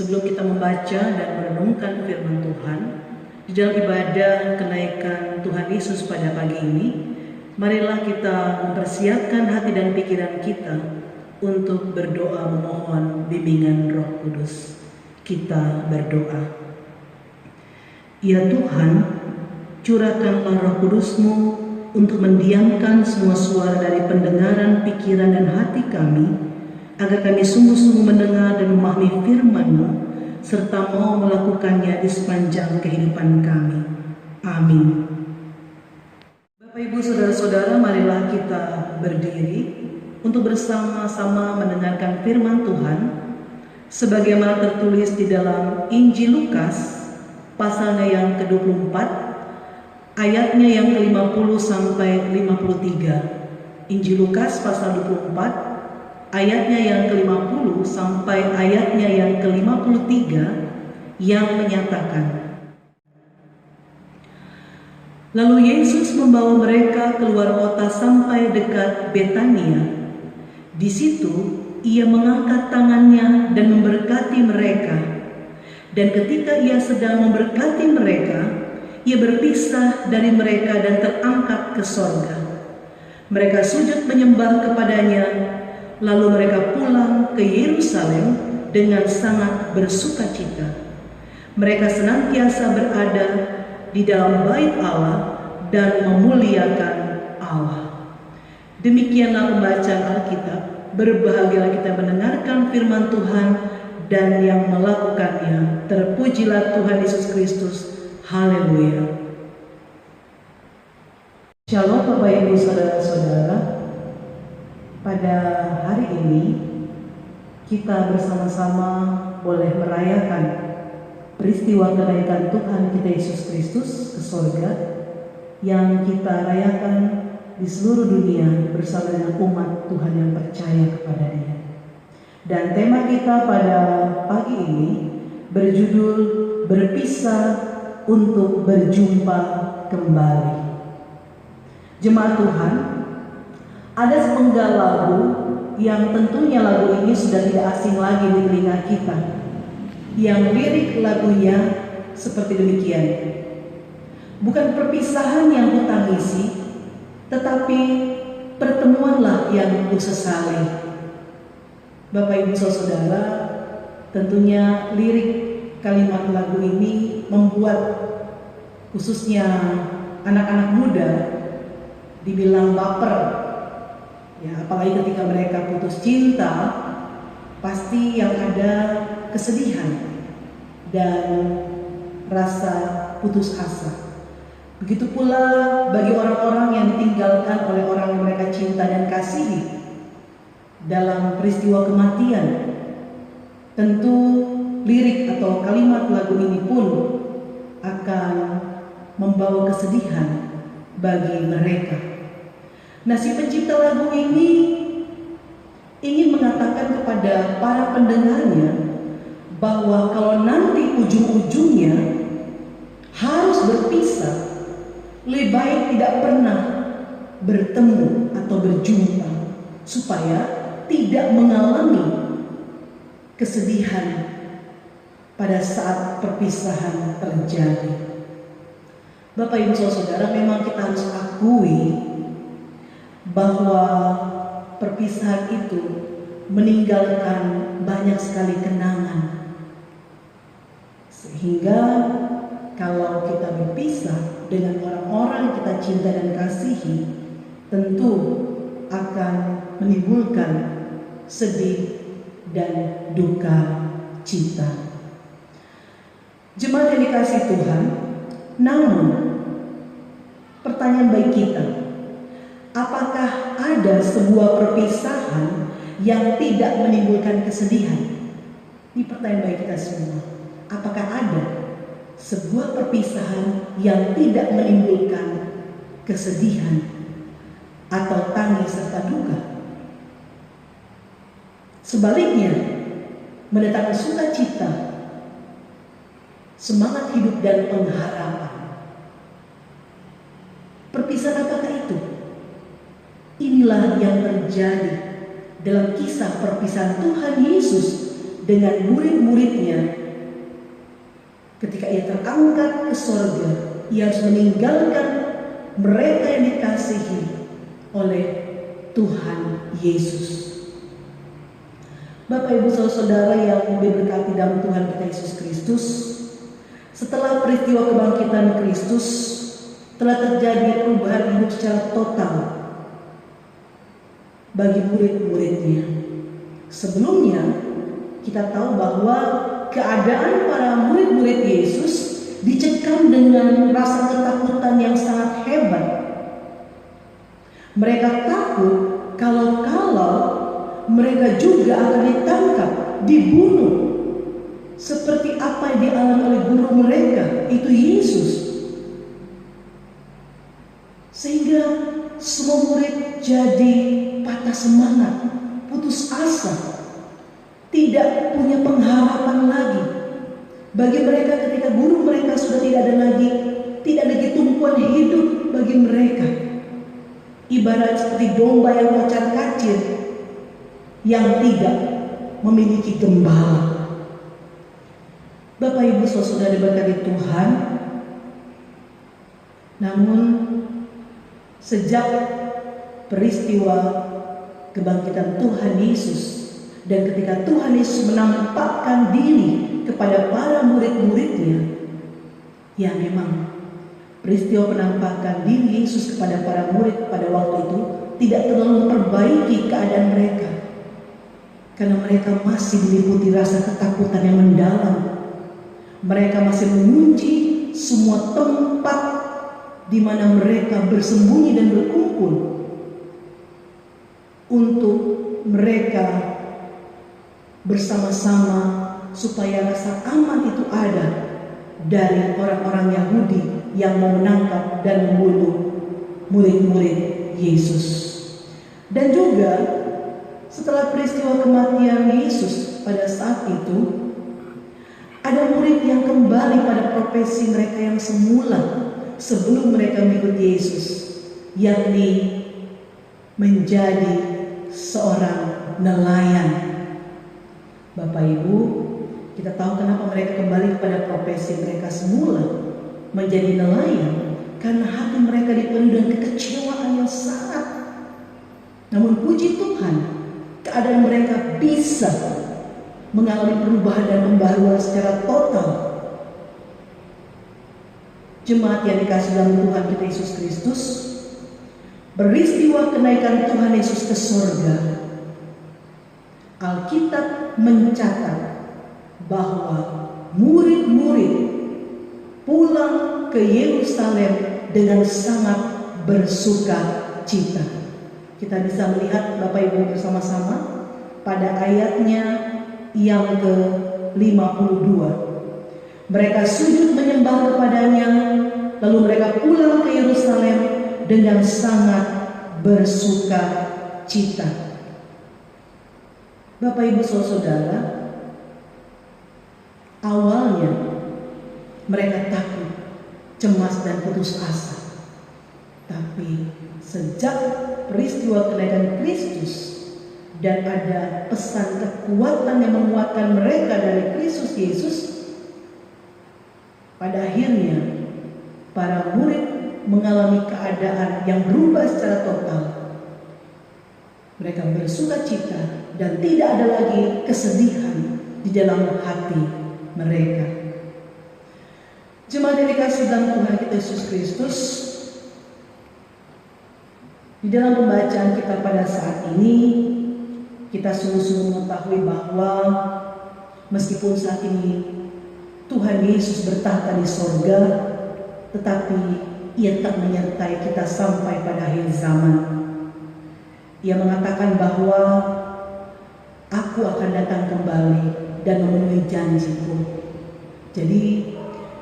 Sebelum kita membaca dan merenungkan firman Tuhan, di dalam ibadah kenaikan Tuhan Yesus pada pagi ini, marilah kita mempersiapkan hati dan pikiran kita untuk berdoa memohon bimbingan Roh Kudus. Kita berdoa. Ya Tuhan, curahkanlah Roh Kudus-Mu untuk mendiamkan semua suara dari pendengaran, pikiran, dan hati kami, agar kami sungguh-sungguh mendengar dan memahami firman-Mu, serta mau melakukannya di sepanjang kehidupan kami. Amin. Bapak, Ibu, Saudara-saudara, marilah kita berdiri untuk bersama-sama mendengarkan firman Tuhan, sebagaimana tertulis di dalam Injil Lukas, pasalnya yang ke-24, ayatnya yang ke-50 sampai 53. Injil Lukas pasal 24, ayatnya yang ke-50 sampai ayatnya yang ke-53 yang menyatakan, lalu Yesus membawa mereka keluar kota sampai dekat Betania. Di situ ia mengangkat tangannya dan memberkati mereka. Dan ketika ia sedang memberkati mereka, ia berpisah dari mereka dan terangkat ke sorga. Mereka sujud menyembah kepadanya. Lalu mereka pulang ke Yerusalem dengan sangat bersukacita. Mereka senantiasa berada di dalam bait Allah dan memuliakan Allah. Demikianlah pembacaan Alkitab. Berbahagialah kita mendengarkan firman Tuhan dan yang melakukannya. Terpujilah Tuhan Yesus Kristus. Haleluya. Shalom Bapak Ibu Saudara-saudara. Pada hari ini kita bersama-sama boleh merayakan peristiwa kenaikan Tuhan kita Yesus Kristus ke sorga yang kita rayakan di seluruh dunia bersama dengan umat Tuhan yang percaya kepada Dia. Dan tema kita pada pagi ini berjudul berpisah untuk berjumpa kembali. Jemaat Tuhan, ada sepenggal lagu yang tentunya lagu ini sudah tidak asing lagi di telinga kita, yang lirik lagunya seperti demikian. Bukan perpisahan yang kutangisi, tetapi pertemuanlah yang kusesali. Bapak Ibu Saudara, tentunya lirik kalimat lagu ini membuat khususnya anak-anak muda dibilang baper. Ya, apalagi ketika mereka putus cinta, pasti yang ada kesedihan dan rasa putus asa. Begitu pula bagi orang-orang yang ditinggalkan oleh orang yang mereka cinta dan kasihi dalam peristiwa kematian. Tentu lirik atau kalimat lagu ini pun akan membawa kesedihan bagi mereka. Nah, si pencipta lagu ini ingin mengatakan kepada para pendengarnya bahwa kalau nanti ujung-ujungnya harus berpisah, lebih baik tidak pernah bertemu atau berjumpa, supaya tidak mengalami kesedihan pada saat perpisahan terjadi. Bapak Ibu Saudara, memang kita harus akui bahwa perpisahan itu meninggalkan banyak sekali kenangan. Sehingga kalau kita berpisah dengan orang-orang yang kita cinta dan kasihi, tentu akan menimbulkan sedih dan duka cita. Jemaat yang dikasihi Tuhan, namun pertanyaan bagi kita, apakah ada sebuah perpisahan yang tidak menimbulkan kesedihan? Ini pertanyaan bagi kita semua. Apakah ada sebuah perpisahan yang tidak menimbulkan kesedihan atau tangis serta duka? Sebaliknya, mendatangkan sukacita, semangat hidup dan pengharapan. Perpisahan apakah itu? Inilah yang terjadi dalam kisah perpisahan Tuhan Yesus dengan murid-muridnya ketika ia terangkat ke sorga, ia harus meninggalkan mereka yang dikasihi oleh Tuhan Yesus. Bapak, Ibu, saudara yang diberkati dalam Tuhan kita Yesus Kristus, setelah peristiwa kebangkitan Kristus, telah terjadi perubahan hidup secara total bagi murid-muridnya. Sebelumnya, kita tahu bahwa keadaan para murid-murid Yesus dicekam dengan rasa ketakutan yang sangat hebat. Mereka takut kalau mereka juga akan ditangkap, dibunuh, seperti apa yang dialami oleh guru mereka, itu Yesus. Sehingga semua murid jadi patah semangat, putus asa, tidak punya pengharapan lagi. Bagi mereka ketika guru mereka sudah tidak ada lagi tumpuan hidup bagi mereka. Ibarat seperti domba yang kocar-kacir yang tidak memiliki gembala. Bapak, Ibu, saudara diberkati Tuhan. Namun sejak peristiwa kebangkitan Tuhan Yesus, dan ketika Tuhan Yesus menampakkan diri kepada para murid-muridnya, ya memang peristiwa penampakan diri Yesus kepada para murid pada waktu itu tidak terlalu memperbaiki keadaan mereka, karena mereka masih diliputi rasa ketakutan yang mendalam. Mereka masih mengunci semua tempat di mana mereka bersembunyi dan berkumpul untuk mereka bersama-sama, supaya rasa aman itu ada dari orang-orang Yahudi yang mau menangkap dan membunuh murid-murid Yesus. Dan juga setelah peristiwa kematian Yesus pada saat itu, ada murid yang kembali pada profesi mereka yang semula sebelum mereka mengikuti Yesus, yakni menjadi seorang nelayan. Bapak, Ibu, kita tahu kenapa mereka kembali kepada profesi mereka semula, menjadi nelayan, karena hati mereka dipenuhi dengan kekecewaan yang sangat. Namun puji Tuhan, keadaan mereka bisa mengalami perubahan dan pembaruan secara total. Jemaat yang dikasihi dalam Tuhan kita Yesus Kristus, peristiwa kenaikan Tuhan Yesus ke surga, Alkitab mencatat bahwa murid-murid pulang ke Yerusalem dengan sangat bersuka cita. Kita bisa melihat Bapak Ibu bersama-sama pada ayatnya yang ke-52. Mereka sujud menyembah kepadanya, lalu mereka pulang ke Yerusalem dengan sangat bersuka cita. Bapak, Ibu, saudara, awalnya mereka takut, cemas, dan putus asa. Tapi sejak peristiwa kenaikan Kristus dan ada pesan kekuatan yang menguatkan mereka dari Kristus Yesus, pada akhirnya para murid mengalami keadaan yang berubah secara total. Mereka bersuka cita dan tidak ada lagi kesedihan di dalam hati mereka. Jemaat yang dikasihi dalam Tuhan kita Yesus Kristus, di dalam pembacaan kita pada saat ini, kita sungguh-sungguh mengetahui bahwa meskipun saat ini Tuhan Yesus bertahta di sorga, tetapi Ia tetap menyertai kita sampai pada akhir zaman. Ia mengatakan bahwa Aku akan datang kembali dan memenuhi janjiku. Jadi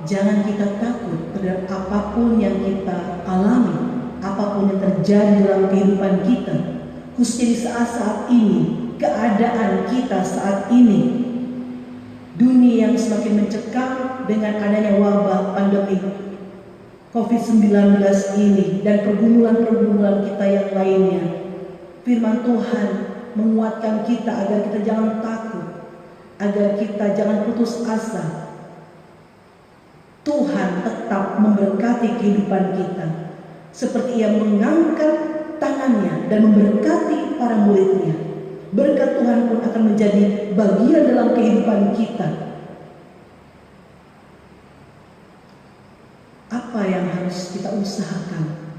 jangan kita takut terhadap apapun yang kita alami, apapun yang terjadi dalam kehidupan kita, khususnya di saat-saat ini, keadaan kita saat ini, dunia yang semakin mencekam dengan adanya wabah pandemi COVID-19 ini dan pergumulan-pergumulan kita yang lainnya. Firman Tuhan menguatkan kita agar kita jangan takut, agar kita jangan putus asa. Tuhan tetap memberkati kehidupan kita, seperti Ia mengangkat tangannya dan memberkati para muridnya. Berkat Tuhan pun akan menjadi bagian dalam kehidupan kita. Apa yang harus kita usahakan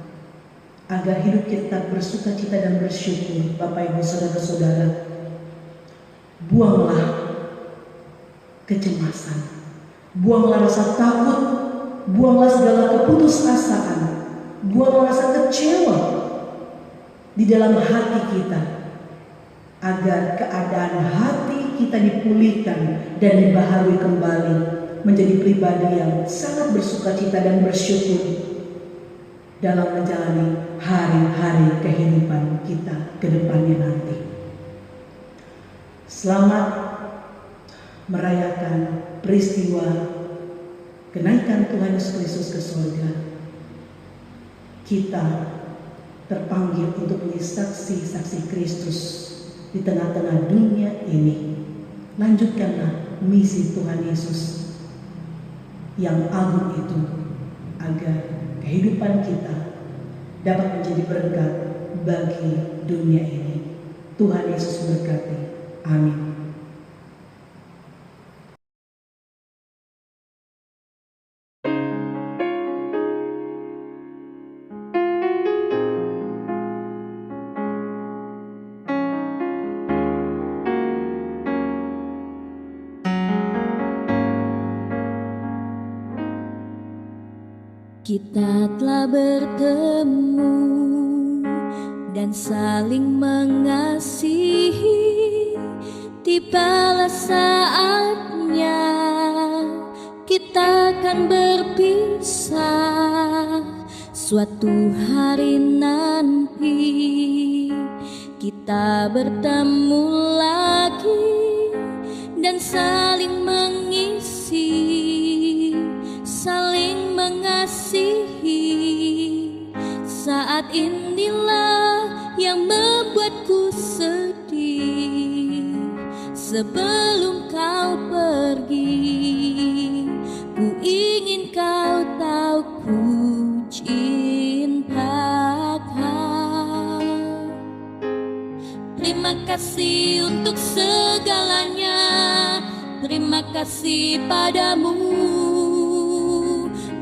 agar hidup kita bersuka cita dan bersyukur? Bapak Ibu Saudara-saudara, buanglah kecemasan, buanglah rasa takut, buanglah segala keputusasaan, buanglah rasa kecewa di dalam hati kita, agar keadaan hati kita dipulihkan dan dibaharui kembali menjadi pribadi yang sangat bersukacita dan bersyukur dalam menjalani hari-hari kehidupan kita ke depannya nanti. Selamat merayakan peristiwa kenaikan Tuhan Yesus Kristus ke surga. Kita terpanggil untuk menjadi saksi-saksi Kristus di tengah-tengah dunia ini. Lanjutkanlah misi Tuhan Yesus yang agung itu, agar kehidupan kita dapat menjadi berkat bagi dunia ini. Tuhan Yesus berkati. Amin. Kita telah bertemu dan saling mengasihi. Tibalah saatnya kita akan berpisah. Suatu hari nanti kita bertemu lagi dan saling mengisi, saling mengasihi. Saat inilah yang membuatku sedih. Sebelum kau pergi, ku ingin kau tahu ku cinta kau. Terima kasih untuk segalanya, terima kasih padamu.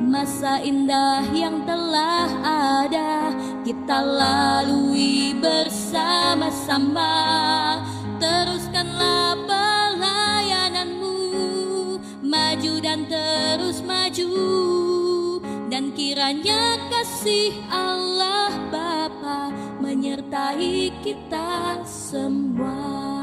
Masa indah yang telah ada kita lalui bersama-sama. Teruskanlah pelayananmu, maju dan terus maju, dan kiranya kasih Allah Bapa menyertai kita semua.